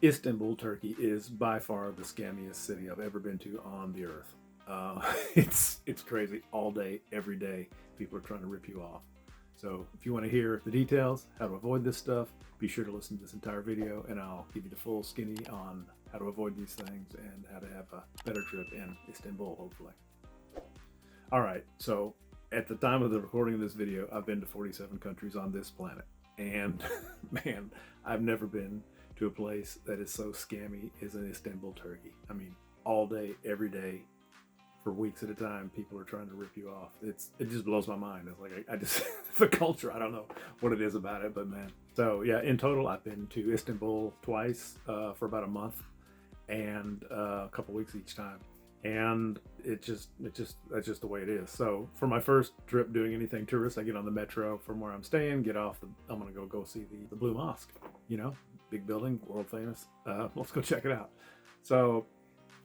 Istanbul, Turkey is by far the scammiest city I've ever been to on the earth. It's crazy. All day, every day, people are trying to rip you off. So if you want to hear the details, how to avoid this stuff, be sure to listen to this entire video, and I'll give you the full skinny on how to avoid these things and how to have a better trip in Istanbul, hopefully. All right, so at the time of the recording of this video, I've been to 47 countries on this planet, and man, I've never been to a place that is so scammy as in Istanbul, Turkey. I mean, all day, every day, for weeks at a time, people are trying to rip you off. It just blows my mind. It's like I just the culture. I don't know what it is about it, but man. So yeah, in total, I've been to Istanbul twice for about a month, and a couple weeks each time. And that's just the way it is. So for my first trip doing anything tourist, I get on the metro from where I'm staying, get off. I'm gonna go see the Blue Mosque. You know, big building, world famous. Let's go check it out. So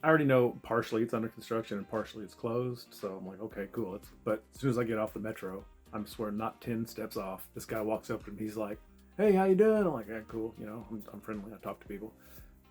I already know partially it's under construction and partially it's closed. So I'm like, okay, cool. But as soon as I get off the metro, I'm swear not 10 steps off, this guy walks up to me. He's like, "Hey, how you doing?" I'm like, "Yeah, cool." You know, I'm friendly. I talk to people.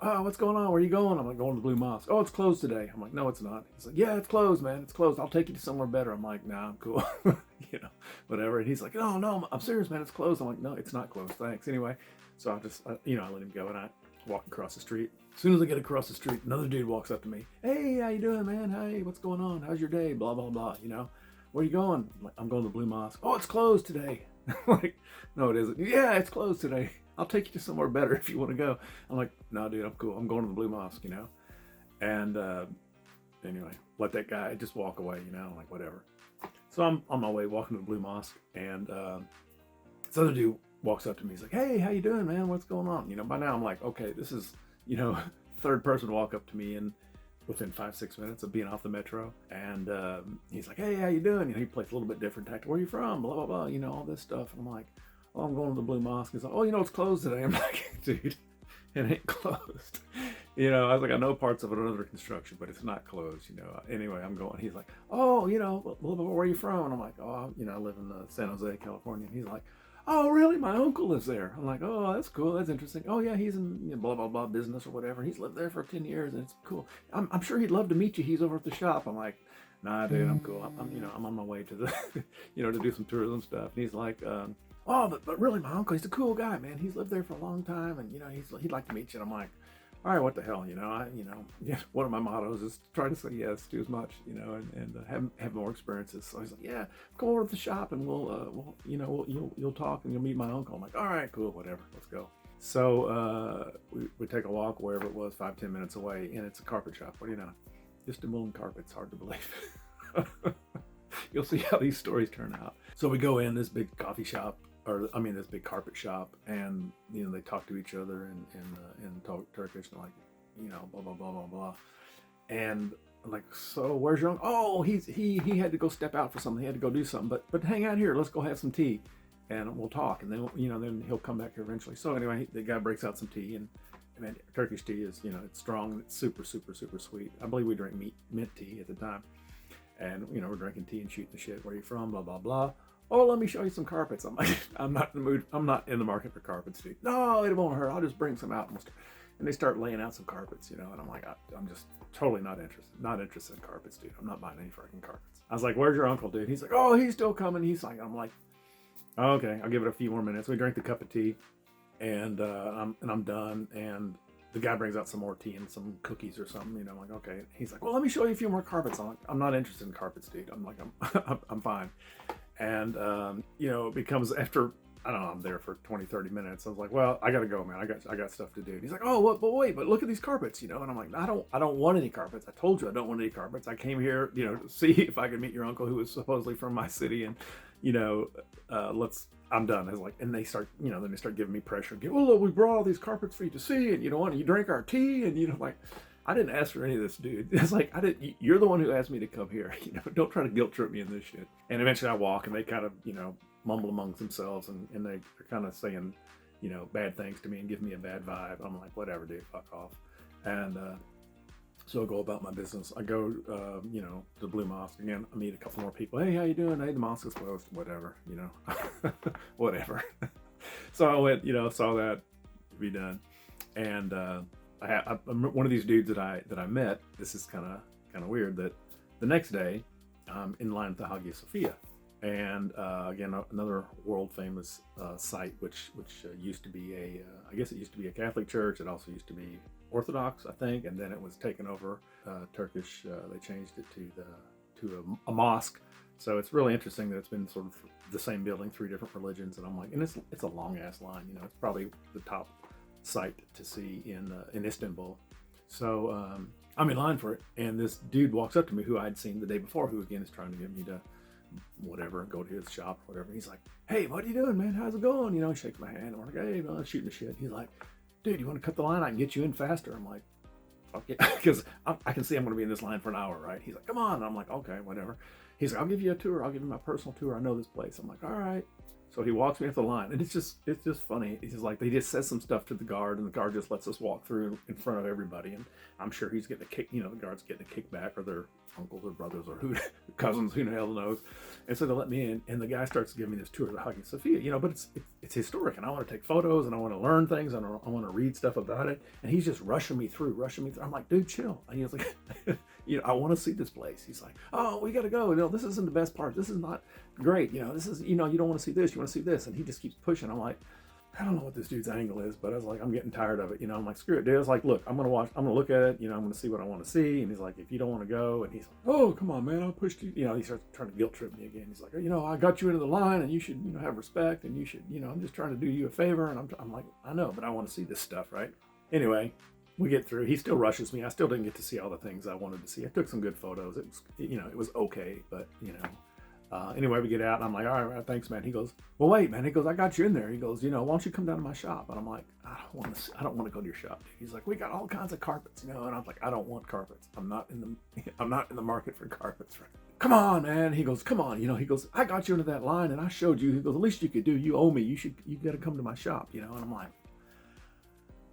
"Oh, what's going on? Where are you going?" I'm like, "Going to the Blue Mosque." "Oh, it's closed today." I'm like, "No, it's not." He's like, "Yeah, it's closed, man. It's closed. I'll take you to somewhere better." I'm like, "Nah, I'm cool." You know, whatever. And he's like, "No, I'm serious, man. It's closed." I'm like, "No, it's not closed. Thanks." Anyway, so I just, I let him go, and I walk across the street. As soon as I get across the street, another dude walks up to me. "Hey, how you doing, man? Hey, what's going on? How's your day? Blah, blah, blah. You know, where you going?" I'm like, "I'm going to the Blue Mosque." "Oh, it's closed today." I'm like, "No, it isn't." "Yeah, it's closed today. I'll take you to somewhere better if you want to go." I'm like, "No, dude, I'm cool. I'm going to the Blue Mosque, you know." And anyway, let that guy just walk away, you know, like whatever. So I'm on my way walking to the Blue Mosque, and this other dude walks up to me. He's like, "Hey, how you doing, man? What's going on?" You know, by now I'm like, okay, this is, third person walk up to me and within 5-6 minutes of being off the metro. And he's like, "Hey, how you doing?" You know, he plays a little bit different tactic. "Where are you from?" Blah, blah, blah, you know, all this stuff. And I'm like, "Oh, I'm going to the Blue Mosque." He's like, "Oh, it's closed today." I'm like, "Dude, it ain't closed." You know, I was like, I know parts of it are under construction, but it's not closed, you know. Anyway, I'm going. He's like, "Oh, where are you from?" And I'm like, "Oh, I live in San Jose, California." And he's like, "Oh, really? My uncle lives there." I'm like, "Oh, that's cool. That's interesting. Oh, yeah, he's in blah, blah, blah business or whatever. He's lived there for 10 years, and it's cool. I'm sure he'd love to meet you. He's over at the shop." I'm like, "Nah, dude, I'm cool. I'm on my way to the, to do some tourism stuff." And he's like, "Oh, but really, my uncle, he's a cool guy, man. He's lived there for a long time, and, he'd like to meet you." And I'm like, all right, what the hell, one of my mottos is try to say yes to as much, and have more experiences. So he's like, "Yeah, come over to the shop and you'll talk and you'll meet my uncle." I'm like, "All right, cool, whatever, let's go." So we take a walk wherever it was, 5-10 minutes away, and it's a carpet shop. What do you know? Istanbul and carpets, hard to believe. You'll see how these stories turn out. So we go in this big coffee shop, this big carpet shop, and they talk to each other and talk Turkish, and like, blah blah blah blah blah. And I'm like, "So where's your uncle?" "Oh, he had to go step out for something. He had to go do something. But hang out here. Let's go have some tea, and we'll talk. And then then he'll come back here eventually." So anyway, the guy breaks out some tea, and man, Turkish tea is it's strong. It's super super super sweet. I believe we drank mint tea at the time, and we're drinking tea and shooting the shit. "Where are you from?" Blah blah blah. "Oh, let me show you some carpets." I'm like, I'm not in the mood. I'm not in the market for carpets, dude. "No, it won't hurt. I'll just bring some out." And they start laying out some carpets, and I'm like, I'm just totally not interested. Not interested in carpets, dude. I'm not buying any freaking carpets. I was like, "Where's your uncle, dude?" He's like, "Oh, he's still coming." I'm like, okay, I'll give it a few more minutes. We drink the cup of tea, and I'm done. And the guy brings out some more tea and some cookies or something. I'm like, okay. He's like, "Well, let me show you a few more carpets." I'm like, I'm not interested in carpets, dude. I'm like, I'm fine. And it becomes after, I don't know, I'm there for 20-30 minutes. I was like, "Well, I gotta go, man. I got stuff to do." And he's like, "Oh, what? But wait, but look at these carpets, And I'm like, I don't want any carpets. I told you I don't want any carpets. I came here, to see if I could meet your uncle, who was supposedly from my city, and I'm done." I was like, and they start, then they start giving me pressure. "Well, look, we brought all these carpets for you to see, and you drink our tea, and like, I didn't ask for any of this, dude." It's like, you're the one who asked me to come here. Don't try to guilt trip me in this shit. And eventually I walk, and they kind of, mumble amongst themselves, and they're kind of saying, bad things to me and give me a bad vibe. I'm like, whatever, dude, fuck off. And so I go about my business. I go, to the Blue Mosque again. I meet a couple more people. "Hey, how you doing?" "Hey, the mosque is closed." Whatever, whatever. So I went, saw that, be done. And I'm one of these dudes that I met. This is kind of weird. That the next day, I'm in line at the Hagia Sophia, and again another world famous site, which used to be I guess it used to be a Catholic church. It also used to be Orthodox, I think, and then it was taken over Turkish. They changed it to a mosque. So it's really interesting that it's been sort of the same building, 3 different religions, and I'm like, and it's a long ass line. You know, it's probably the top site to see in Istanbul. So I'm in line for it, and this dude walks up to me who I'd seen the day before, who again is trying to get me to whatever, go to his shop, whatever. He's like, "Hey, what are you doing, man? How's it going?" You know, he shakes my hand. I'm like, "Hey, man, I'm shooting the shit." He's like, "Dude, you want to cut the line? I can get you in faster." I'm like, "Fuck yeah," because I can see I'm going to be in this line for an hour, right? He's like, "Come on." And I'm like, "Okay, whatever." He's like, "I'll give you a tour. I'll give you my personal tour. I know this place." I'm like, "All right." So he walks me up the line, and it's just funny. It's just like they just says some stuff to the guard, and the guard just lets us walk through in front of everybody. And I'm sure he's getting a kick. You know, the guard's getting a kickback, or their uncles or brothers or who cousins, who the hell knows. And so they let me in, and the guy starts giving me this tour of the Hagia Sophia. You know, but it's historic, and I want to take photos, and I want to learn things, and I want to read stuff about it. And he's just rushing me through. I'm like, "Dude, chill." And he's like, "You know, I want to see this place." He's like, "Oh, we got to go. No, this isn't the best part. This is not great. You know, this is, you know, you don't want to see this. You want to see this." And he just keeps pushing. I'm like, I don't know what this dude's angle is, but I was like, I'm getting tired of it. You know, I'm like, screw it, dude. I was like, look, I'm going to look at it. You know, I'm going to see what I want to see. And he's like, if you don't want to go, and he's like, "Oh, come on, man. I'll push you." You know, he starts trying to guilt trip me again. He's like, "You know, I got you into the line, and you should, you know, have respect, and you should, you know, I'm just trying to do you a favor." And I'm like, I know, but I want to see this stuff, right? Anyway, we get through. He still rushes me. I still didn't get to see all the things I wanted to see. I took some good photos. It was, you know, it was okay, but you know. Anyway, we get out, and I'm like, "All right, thanks, man." He goes, "Well, wait, man." He goes, "I got you in there." He goes, "You know, why don't you come down to my shop?" And I'm like, I don't want to go to your shop, dude." He's like, "We got all kinds of carpets, you know." And I'm like, "I don't want carpets. I'm not in the market for carpets, right?" "Come on, man." He goes, "Come on." You know, he goes, "I got you into that line, and I showed you." He goes, "The least you could do, you owe me. You got to come to my shop, you know." And I'm like,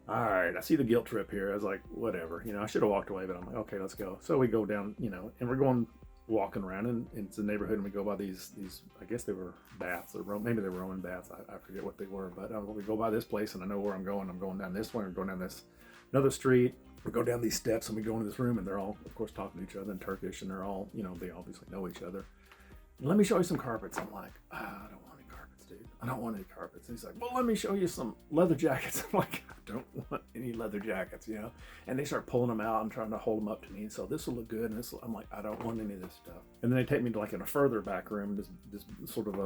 all right, I see the guilt trip here. I was like, whatever, you know, I should have walked away, but I'm like, okay, let's go. So we go down, you know, and we're going walking around, and it's a neighborhood, and we go by these I guess they were baths, or maybe they were Roman baths. I forget what they were, but we go by this place, and I know where I'm going. I'm going down this way. We're going down this another street. We go down these steps, and we go into this room, and they're all, of course, talking to each other in Turkish, and they're all, you know, they obviously know each other. "Let me show you some carpets." I'm like, I don't want any carpets, dude. I don't want any carpets. And he's like, "Well, let me show you some leather jackets." I'm like, I don't want any leather jackets, you know. And they start pulling them out and trying to hold them up to me. And so this will look good. And I'm like, I don't want any of this stuff. And then they take me to like in a further back room, this sort of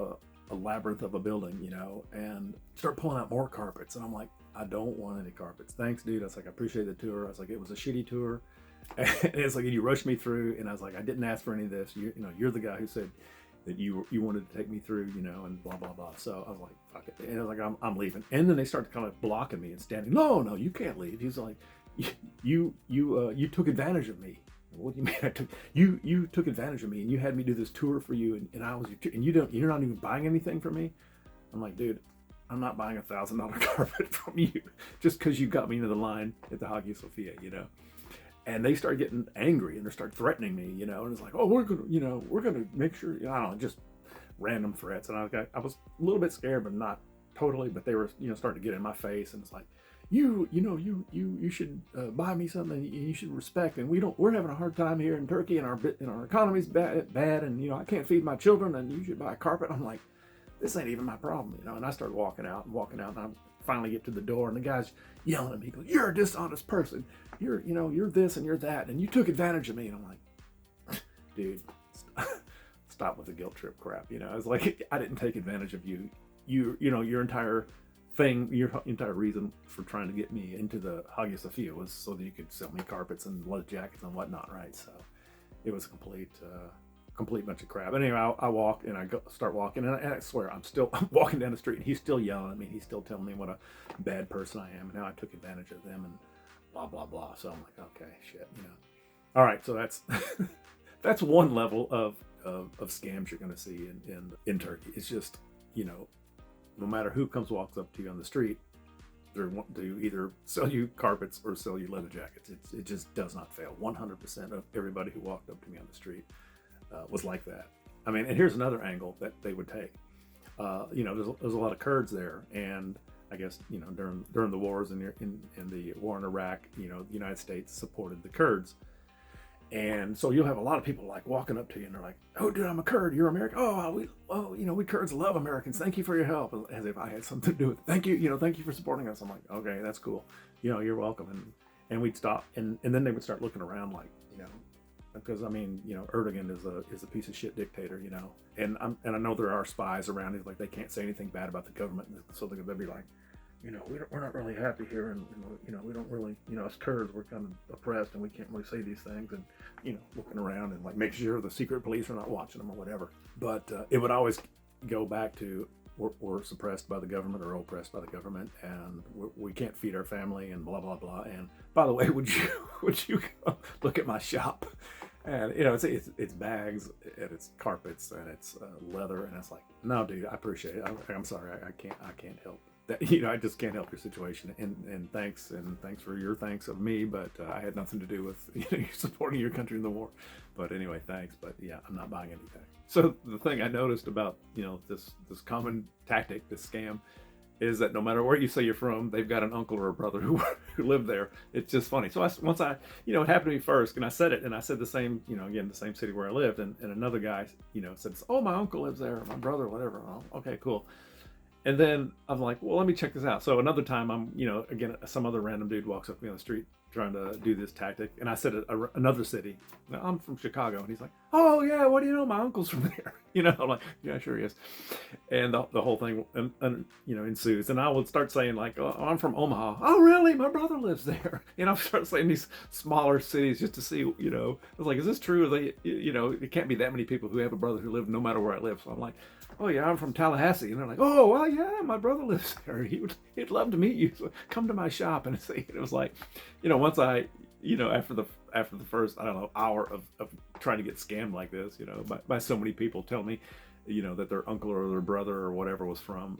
a labyrinth of a building, you know, and start pulling out more carpets. And I'm like, I don't want any carpets. "Thanks, dude." I was like, "I appreciate the tour." I was like, "It was a shitty tour." And it's like, you rushed me through, and I was like, "I didn't ask for any of this. You know, you're the guy who said that you wanted to take me through, you know," and blah blah blah. So I was like, "Fuck it," and I was like, I'm leaving. And then they started kind of blocking me and standing. "No, you can't leave." He's like, you took advantage of me." "What do you mean? You took advantage of me, and you had me do this tour for you, and I was and you're not even buying anything from me." I'm like, "Dude, I'm not buying $1,000 carpet from you just because you got me into the line at the Hagia Sophia, you know." And they start getting angry, and they start threatening me, you know, and it's like, "Oh, we're gonna make sure," you know, I don't know, just random threats. And I was a little bit scared, but not totally. But they were, you know, starting to get in my face, and it's like, you should buy me something, and you should respect. And we're having a hard time here in Turkey, and our economy's bad, and you know, I can't feed my children, and you should buy a carpet. I'm like, this ain't even my problem, you know. And I started walking out, and I finally get to the door, and the guy's yelling at me. He goes, "You're a dishonest person. You're this and you're that, and you took advantage of me." And I'm like, dude, stop with the guilt trip crap. You know, I was like, I didn't take advantage of you. You know, your entire thing, your entire reason for trying to get me into the Hagia Sophia was so that you could sell me carpets and leather jackets and whatnot, right? So it was a complete bunch of crap. Anyway, I walk, and I start walking, and I swear I'm walking down the street, and he's still yelling at me. He's still telling me what a bad person I am, and how I took advantage of them, and blah blah blah. So I'm like, okay, shit, you know. All right, so that's that's one level of scams you're going to see in Turkey. It's just, you know, no matter who walks up to you on the street, they want to either sell you carpets or sell you leather jackets. It just does not fail. 100% of everybody who walked up to me on the street was like that. I mean, and here's another angle that they would take. You know, there's a lot of Kurds there, and I guess, you know, during the wars in the war in Iraq, you know, the United States supported the Kurds. And so you'll have a lot of people like walking up to you and they're like, "Oh, dude, I'm a Kurd. You're American. You know, we Kurds love Americans. Thank you for your help." As if I had something to do with it. Thank you. You know, thank you for supporting us. I'm like, okay, that's cool. You know, you're welcome. And we'd stop, and then they would start looking around like, you know, because I mean, you know, Erdogan is a piece of shit dictator, you know, and I know there are spies around. He's like, they can't say anything bad about the government, so they'll be like, you know, we're not really happy here, and you know, we don't really, you know, us Kurds, we're kind of oppressed, and we can't really say these things, and you know, looking around and like make sure the secret police are not watching them or whatever. But it would always go back to we're suppressed by the government or oppressed by the government, and we can't feed our family, and blah blah blah. And by the way, would you go look at my shop? And you know, it's bags and it's carpets and it's leather, and it's like, no, dude, I appreciate it. I'm sorry, I can't help that. You know, I just can't help your situation. And thanks for your thanks of me, but I had nothing to do with, you know, supporting your country in the war. But anyway, thanks. But yeah, I'm not buying anything. So the thing I noticed about, you know, this common tactic, this scam, is that no matter where you say you're from, they've got an uncle or a brother who lived there. It's just funny. So once I, you know, it happened to me first, and I said it, and I said the same, you know, again, the same city where I lived, and another guy, you know, said, "Oh, my uncle lives there, my brother, whatever." Oh, okay, cool. And then I'm like, well, let me check this out. So another time I'm, you know, again, some other random dude walks up to me on the street trying to do this tactic. And I said another city. Now, I'm from Chicago. And he's like, "Oh, yeah, what do you know? My uncle's from there." You know, I'm like, "Yeah, sure he is." And the whole thing, you know, ensues. And I would start saying like, "Oh, I'm from Omaha." "Oh, really? My brother lives there." And I'll start saying these smaller cities just to see, you know, I was like, is this true? They, you know, it can't be that many people who have a brother who lives no matter where I live. So I'm like, "Oh yeah, I'm from Tallahassee." And they're like, "Oh, well, yeah, my brother lives there. He'd love to meet you. So come to my shop." And it was like, you know, once I, you know, after the first, I don't know, hour of trying to get scammed like this, you know, by so many people tell me, you know, that their uncle or their brother or whatever was from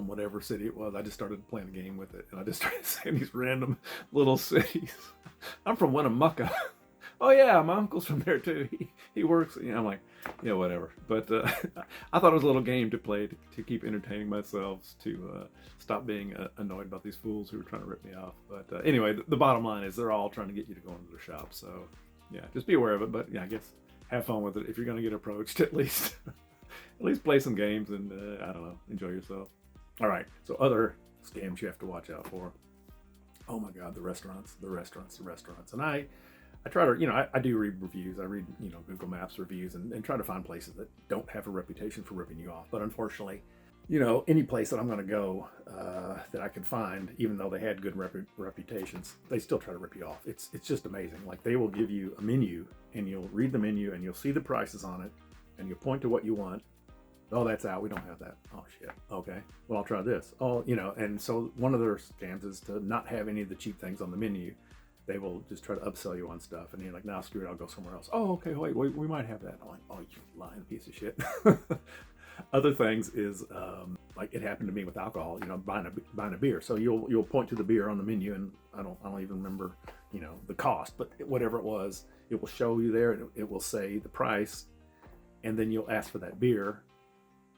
whatever city it was, I just started playing a game with it, and I just started saying these random little cities. "I'm from Winnemucca." "Oh yeah, my uncle's from there too. He works." You know, I'm like, yeah, whatever. But I thought it was a little game to play to keep entertaining myself, to stop being annoyed about these fools who were trying to rip me off. But anyway, the bottom line is they're all trying to get you to go into their shop. So yeah, just be aware of it. But yeah, I guess have fun with it. If you're going to get approached, at least play some games and I don't know, enjoy yourself. All right. So other scams you have to watch out for. Oh my God, the restaurants. And I try to, you know, I do read reviews. I read, you know, Google Maps reviews and try to find places that don't have a reputation for ripping you off. But unfortunately, you know, any place that I'm going to go that I can find, even though they had good reputations, they still try to rip you off. It's just amazing. Like, they will give you a menu, and you'll read the menu, and you'll see the prices on it, and you'll point to what you want. "Oh, that's out. We don't have that." "Oh, shit. Okay. Well, I'll try this." Oh, you know, and so one of their scams is to not have any of the cheap things on the menu. They will just try to upsell you on stuff, and you're like, "Nah, screw it, I'll go somewhere else." "Oh, okay, wait, we might have that." I'm like, "Oh, you lying piece of shit." Other things is like it happened to me with alcohol. You know, buying a beer. So you'll point to the beer on the menu, and I don't even remember, you know, the cost, but whatever it was, it will show you there. It will say the price, and then you'll ask for that beer,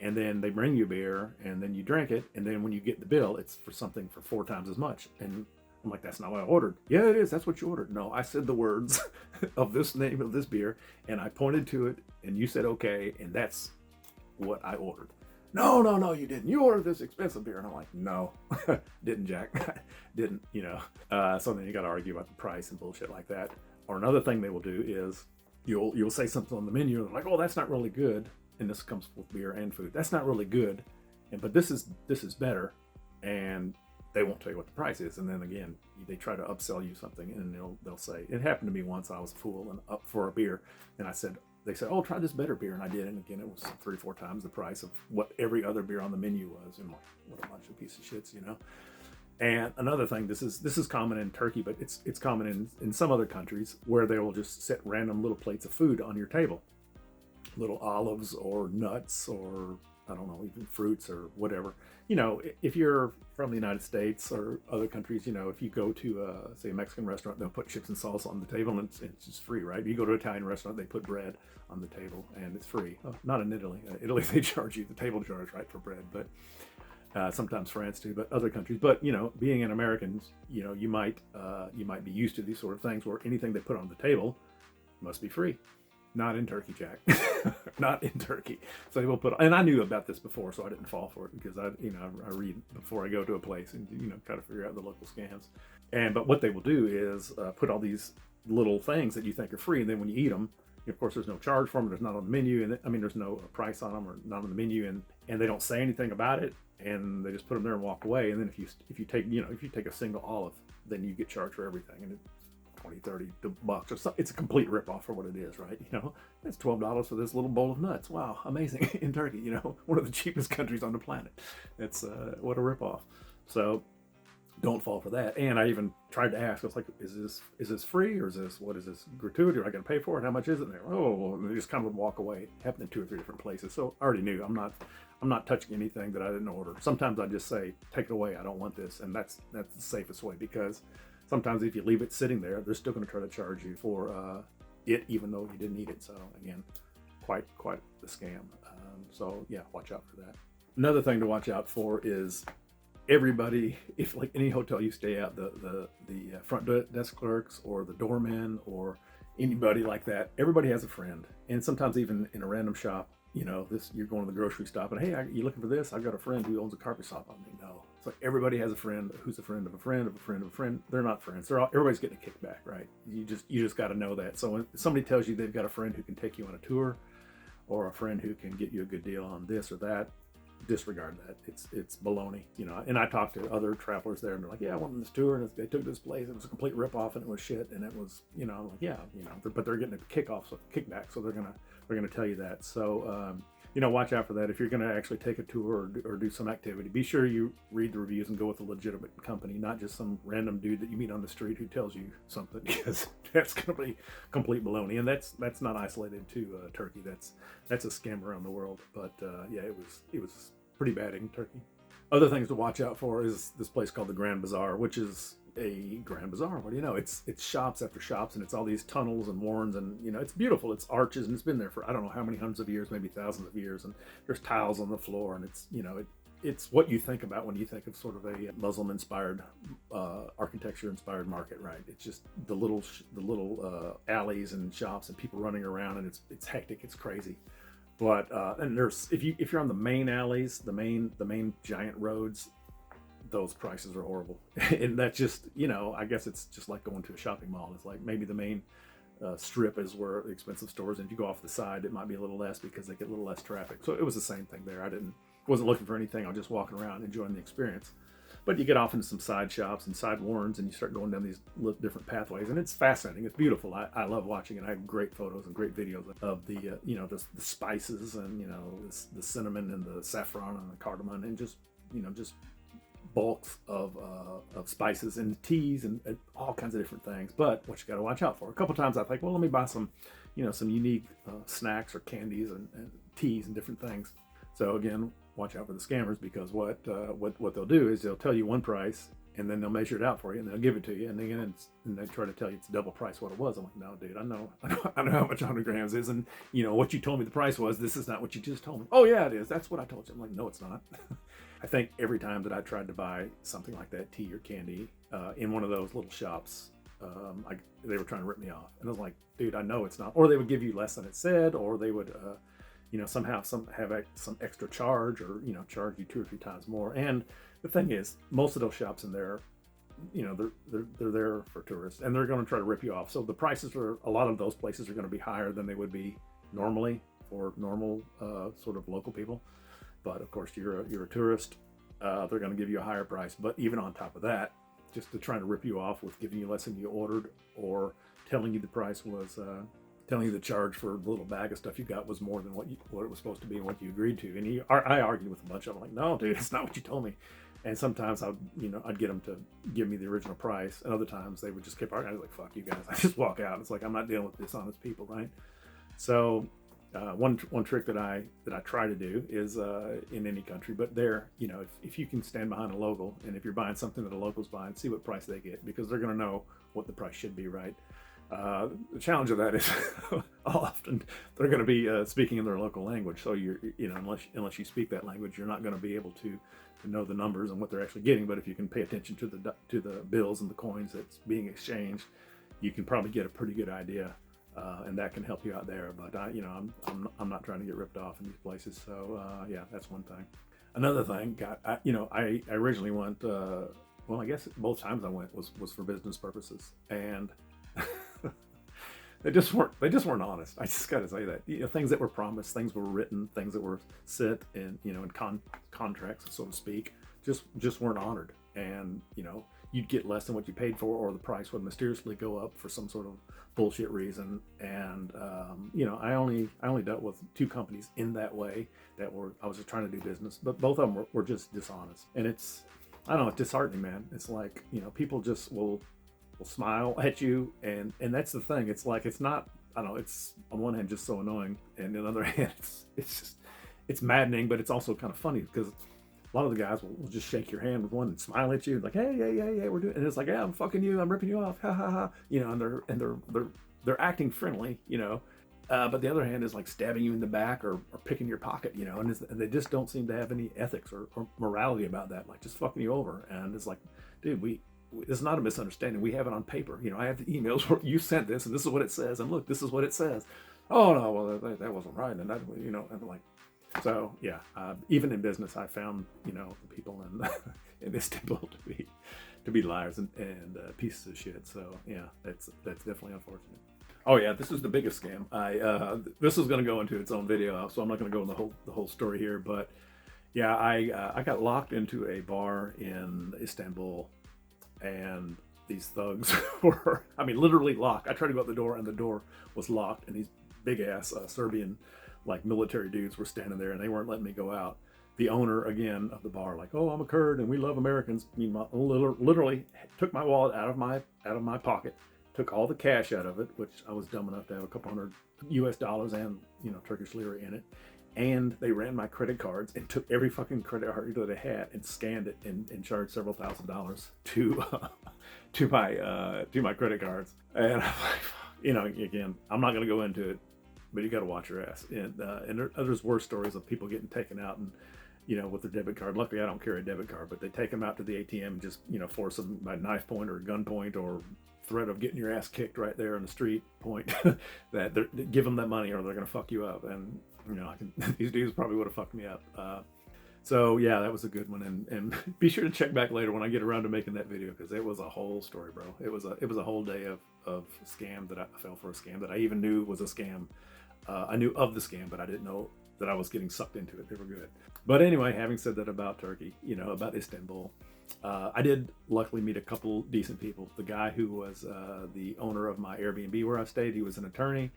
and then they bring you beer, and then you drink it, and then when you get the bill, it's for something for 4 times as much. And I'm like, "That's not what I ordered." "Yeah, it is. That's what you ordered." "No, I said the words of this name of this beer, and I pointed to it, and you said okay, and that's what I ordered." No, you didn't. You ordered this expensive beer." And I'm like, "No, didn't, Jack." Didn't, you know. So then you got to argue about the price and bullshit like that. Or another thing they will do is you'll say something on the menu, and they're like, "Oh, that's not really good." And this comes with beer and food. "That's not really good, but this is better." And they won't tell you what the price is, and then again they try to upsell you something, and they'll say, it happened to me once. I was a fool and up for a beer, and they said, "Oh, try this better beer," and I did, and again it was 3 or 4 times the price of what every other beer on the menu was. And I'm like, what a bunch of piece of shits, you know. And another thing, this is common in Turkey, but it's common in some other countries, where they will just set random little plates of food on your table, little olives or nuts or I don't know, even fruits or whatever. You know, if you're from the United States or other countries, you know, if you go to, say, a Mexican restaurant, they'll put chips and salsa on the table, and it's just free, right? If you go to an Italian restaurant, they put bread on the table, and it's free. Oh, not in Italy. Italy, they charge you the table charge, right, for bread. But Sometimes France too, but other countries. But being an American, you might be used to these sort of things where anything they put on the table must be free. Not in Turkey, Jack. Not in Turkey. So they will put, and I knew about this before, so I didn't fall for it because I read before I go to a place and try to figure out the local scams. But what they will do is put all these little things that you think are free, and then when you eat them, of course, there's no charge for them. There's not on the menu, and there's no price on them or not on the menu, and they don't say anything about it, and they just put them there and walk away. And then if you take a single olive, then you get charged for everything, and it's 20, 30 bucks or something. It's a complete ripoff for what it is, right? It's $12 for this little bowl of nuts. Wow, amazing. In Turkey, one of the cheapest countries on the planet. It's what a ripoff. So don't fall for that. And I even tried to ask, I was like, is this free, or is this gratuity, or I gotta pay for it? How much is it there? Oh, and they just kind of would walk away. It happened in 2 or 3 different places. So I already knew I'm not touching anything that I didn't order. Sometimes I just say, take it away, I don't want this. And that's the safest way, because sometimes if you leave it sitting there, they're still going to try to charge you for it, even though you didn't eat it. So again, quite the scam. So yeah, watch out for that. Another thing to watch out for is everybody, if like any hotel you stay at, the front desk clerks or the doorman or anybody like that, everybody has a friend. And sometimes even in a random shop, you're going to the grocery stop and, hey, you looking for this? I've got a friend who owns a carpet shop. I mean, no. It's like everybody has a friend who's a friend of a friend of a friend of a friend. They're not friends. Everybody's getting a kickback, right? You just got to know that. So when somebody tells you they've got a friend who can take you on a tour, or a friend who can get you a good deal on this or that, disregard that. It's baloney, And I talked to other travelers there, and they're like, yeah, I went on this tour, and they took this place. It was a complete ripoff, and it was shit, and it was, I'm like, yeah, but they're getting a kickback, so they're gonna tell you that. So watch out for that. If you're gonna actually take a tour or do some activity, be sure you read the reviews and go with a legitimate company, not just some random dude that you meet on the street who tells you something, because that's gonna be complete baloney. And that's not isolated to Turkey. That's a scam around the world. But yeah, it was pretty bad in Turkey. Other things to watch out for is this place called the Grand Bazaar, which is a Grand Bazaar. What do you know? It's shops after shops, and it's all these tunnels and warrens, and it's beautiful. It's arches, and it's been there for I don't know how many hundreds of years, maybe thousands of years. And there's tiles on the floor, and it's what you think about when you think of sort of a Muslim-inspired, architecture-inspired market, right? It's just the little alleys and shops and people running around, and it's hectic. It's crazy. But and there's if you're on the main alleys, the main giant roads, those prices are horrible. And that's just, I guess it's just like going to a shopping mall. It's like maybe the main strip is where the expensive stores, and if you go off the side, it might be a little less because they get a little less traffic. So it was the same thing there. I wasn't looking for anything. I was just walking around enjoying the experience. But you get off into some side shops and side warrens, and you start going down these different pathways, and it's fascinating. It's beautiful. I love watching it. I have great photos and great videos of the the spices and the cinnamon and the saffron and the cardamom, and just bulks of spices and teas and all kinds of different things. But what you got to watch out for. A couple times I think, well, let me buy some some unique snacks or candies and teas and different things. So again, watch out for the scammers, because what they'll do is they'll tell you one price, and then they'll measure it out for you, and they'll give it to you, and then they try to tell you it's double price what it was. I'm like, no, dude, I know how much 100 grams is, and what you told me the price was. This is not what you just told me. Oh yeah, it is. That's what I told you. I'm like, no, it's not. I think every time that I tried to buy something like that, tea or candy, in one of those little shops, they were trying to rip me off, and I was like, dude, I know it's not. Or they would give you less than it said, or they would somehow have some extra charge, or charge you 2 or 3 times more. And the thing is, most of those shops in there, they're there for tourists, and they're going to try to rip you off. So the prices for a lot of those places are going to be higher than they would be normally for normal sort of local people. But of course, you're a tourist. They're going to give you a higher price. But even on top of that, just to try to rip you off with giving you less than you ordered, or telling you the price was telling you the charge for the little bag of stuff you got was more than what it was supposed to be and what you agreed to. And I argued with a bunch of them, like, no, dude, it's not what you told me. And sometimes I'd get them to give me the original price, and other times they would just keep arguing. I was like, fuck you guys. I just walk out. It's like, I'm not dealing with dishonest people, right? So one trick that I try to do is in any country, but there, if you can stand behind a local, and if you're buying something that a local's buying, see what price they get, because they're going to know what the price should be, right? The challenge of that is often they're going to be speaking in their local language. So unless you speak that language, you're not going to be able to to know the numbers and what they're actually getting, but if you can pay attention to the bills and the coins that's being exchanged, you can probably get a pretty good idea, and that can help you out there. But I'm not trying to get ripped off in these places. So yeah, that's one thing. Another thing, I originally went. Well, I guess both times I went was for business purposes, and they just weren't honest. I just got to say that, things that were promised, things were written, things that were set in in contracts, so to speak, just weren't honored. And you'd get less than what you paid for, or the price would mysteriously go up for some sort of bullshit reason. And I only dealt with 2 companies in that way I was just trying to do business, but both of them were just dishonest. And it's disheartening, man. It's like, people just will smile at you, and that's the thing. It's like, it's not, I don't know, it's on one hand just so annoying, and on the other hand it's maddening, but it's also kind of funny, because a lot of the guys will just shake your hand with one and smile at you, like, hey, we're doing, and it's like, yeah, I'm fucking you, I'm ripping you off, ha ha ha, and they're acting friendly, but the other hand is like stabbing you in the back, or picking your pocket, and they just don't seem to have any ethics or morality about that, like just fucking you over. And it's like, dude, it's not a misunderstanding. We have it on paper. I have the emails where you sent this, and this is what it says, and look, this is what it says. Oh no, well that wasn't right, and that, and like, so yeah. Even in business, I found people in Istanbul to be liars and pieces of shit. So yeah, that's definitely unfortunate. Oh yeah, this is the biggest scam. This is going to go into its own video, so I'm not going to go into the whole story here. But yeah, I got locked into a bar in Istanbul, and these thugs were, literally locked. I tried to go out the door, and the door was locked, and these big ass Serbian like military dudes were standing there, and they weren't letting me go out. The owner, again, of the bar, like, oh, I'm a Kurd and we love Americans. Literally took my wallet out of my pocket, took all the cash out of it, which I was dumb enough to have a couple $100 US and Turkish lira in it. And they ran my credit cards and took every fucking credit card that I had and scanned it and charged several $1,000s to my credit cards. And I'm like, again, I'm not going to go into it, but you got to watch your ass. And there's worse stories of people getting taken out and with their debit card. Luckily, I don't carry a debit card, but they take them out to the ATM and just force them by knife point or gun point or threat of getting your ass kicked right there on the street point. That they're give them that money or they're going to fuck you up. And these dudes probably would have fucked me up. So yeah, that was a good one, and be sure to check back later when I get around to making that video, because it was a whole story, bro. It was a whole day of scam that I fell for, a scam that I even knew was a scam. I knew of the scam, but I didn't know that I was getting sucked into it. They were good. But anyway, having said that about Turkey, about Istanbul, I did luckily meet a couple decent people. The guy who was the owner of my Airbnb where I stayed, he was an attorney.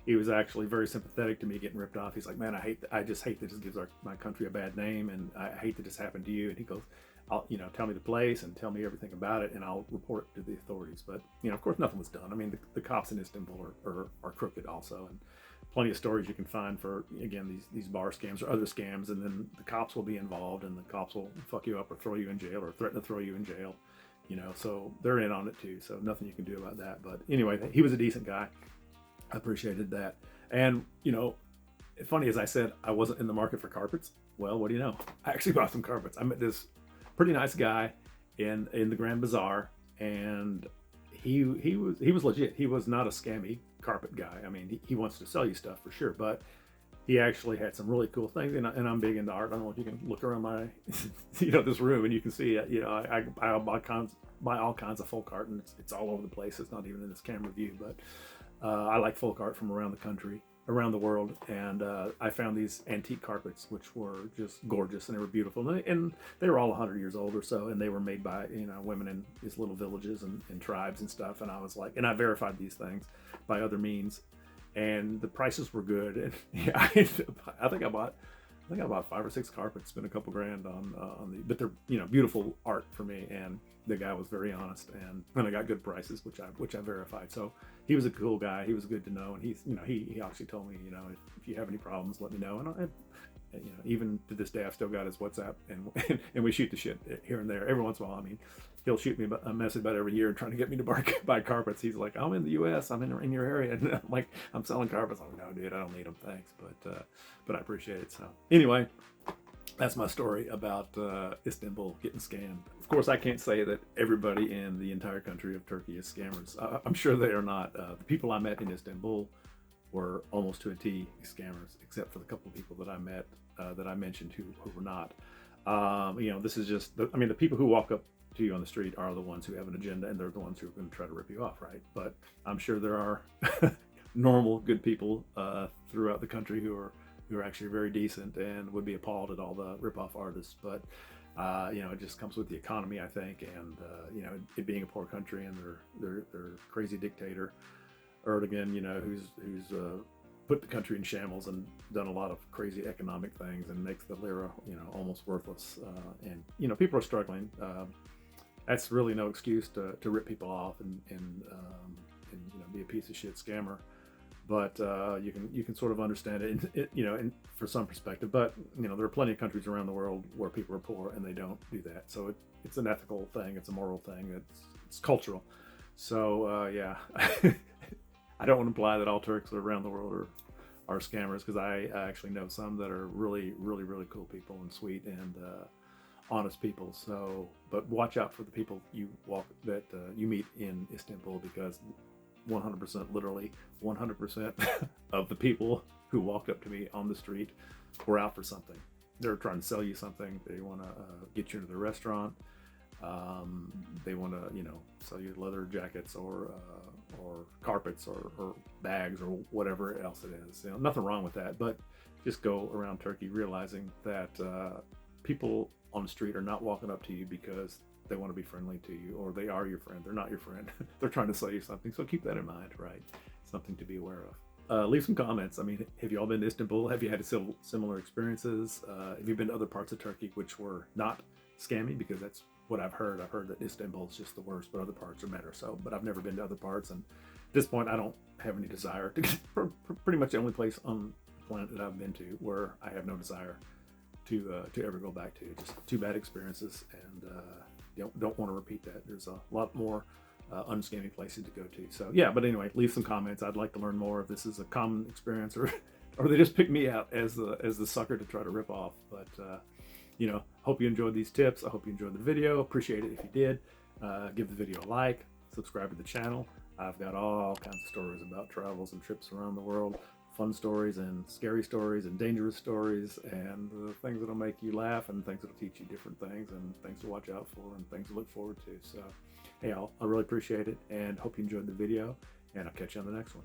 He was actually very sympathetic to me getting ripped off. He's like, man, I just hate that this gives my country a bad name, and I hate that this happened to you. And he goes, I'll, tell me the place and tell me everything about it, and I'll report it to the authorities. But, of course, nothing was done. The cops in Istanbul are crooked also, and plenty of stories you can find for, again, these bar scams or other scams, and then the cops will be involved, and the cops will fuck you up or throw you in jail or threaten to throw you in jail, so they're in on it too. So nothing you can do about that. But anyway, he was a decent guy. I appreciated that. And, funny, as I said, I wasn't in the market for carpets. Well, what do you know? I actually bought some carpets. I met this pretty nice guy in the Grand Bazaar, and he was legit. He was not a scammy carpet guy. He wants to sell you stuff for sure, but he actually had some really cool things. And I'm big into art. I don't know if you can look around my, this room, and you can see, I buy all kinds of folk art, and it's all over the place. It's not even in this camera view, but I like folk art from around the country, around the world, and I found these antique carpets, which were just gorgeous, and they were beautiful, and they were all 100 years old or so, and they were made by women in these little villages and tribes and stuff. And I was like, and I verified these things by other means, and the prices were good. And yeah, I think I bought 5 or 6 carpets, spent a couple grand on the, but they're beautiful art for me. And the guy was very honest, and I got good prices, which I verified. So he was a cool guy. He was good to know, and he actually told me, if you have any problems, let me know. And even to this day, I've still got his WhatsApp, and we shoot the shit here and there every once in a while. He'll shoot me a message about every year trying to get me to buy carpets. He's like, I'm in the U.S. I'm in your area, and I'm like, I'm selling carpets. I'm like, no, dude, I don't need them, thanks. But I appreciate it. So anyway, that's my story about Istanbul getting scammed. Of course, I can't say that everybody in the entire country of Turkey is scammers. I'm sure they are not. The people I met in Istanbul were almost to a T scammers, except for the couple of people that I met that I mentioned who were not. This is just, the people who walk up to you on the street are the ones who have an agenda, and they're the ones who are going to try to rip you off, right? But I'm sure there are normal, good people throughout the country who are actually very decent and would be appalled at all the rip-off artists. But it just comes with the economy, I think, and it being a poor country and their crazy dictator Erdogan, who's put the country in shambles and done a lot of crazy economic things and makes the lira, almost worthless. And people are struggling. That's really no excuse to rip people off and be a piece of shit scammer. But you can sort of understand it, for some perspective. But there are plenty of countries around the world where people are poor and they don't do that. So it's an ethical thing, it's a moral thing, it's cultural. So yeah, I don't want to imply that all Turks around the world are scammers, because I actually know some that are really, really, really cool people and sweet and honest people. So, but watch out for the people you meet in Istanbul, because 100%, literally 100% of the people who walked up to me on the street were out for something. They're trying to sell you something. They want to get you into the restaurant. They want to, sell you leather jackets or carpets or bags or whatever else it is. Nothing wrong with that, but just go around Turkey realizing that people on the street are not walking up to you because they want to be friendly to you, or they are your friend. They're not your friend. They're trying to sell you something. So keep that in mind, right? Something to be aware of. Leave some comments. Have you all been to Istanbul? Have you had similar experiences? Have you been to other parts of Turkey which were not scammy? Because that's what I've heard. I've heard that Istanbul is just the worst, but other parts are better. But I've never been to other parts, and at this point, I don't have any desire to. Pretty much the only place on the planet that I've been to where I have no desire to ever go back to. Just two bad experiences, and don't want to repeat that. There's a lot more unscammy places to go to. So yeah, but anyway, leave some comments. I'd like to learn more if this is a common experience, or they just pick me out as the sucker to try to rip off. But hope you enjoyed these tips. I hope you enjoyed the video. Appreciate it if you did. Give the video a like, subscribe to the channel. I've got all kinds of stories about travels and trips around the world, fun stories and scary stories and dangerous stories, and things that'll make you laugh, and things that'll teach you different things, and things to watch out for, and things to look forward to. So hey, I really appreciate it, and hope you enjoyed the video, and I'll catch you on the next one.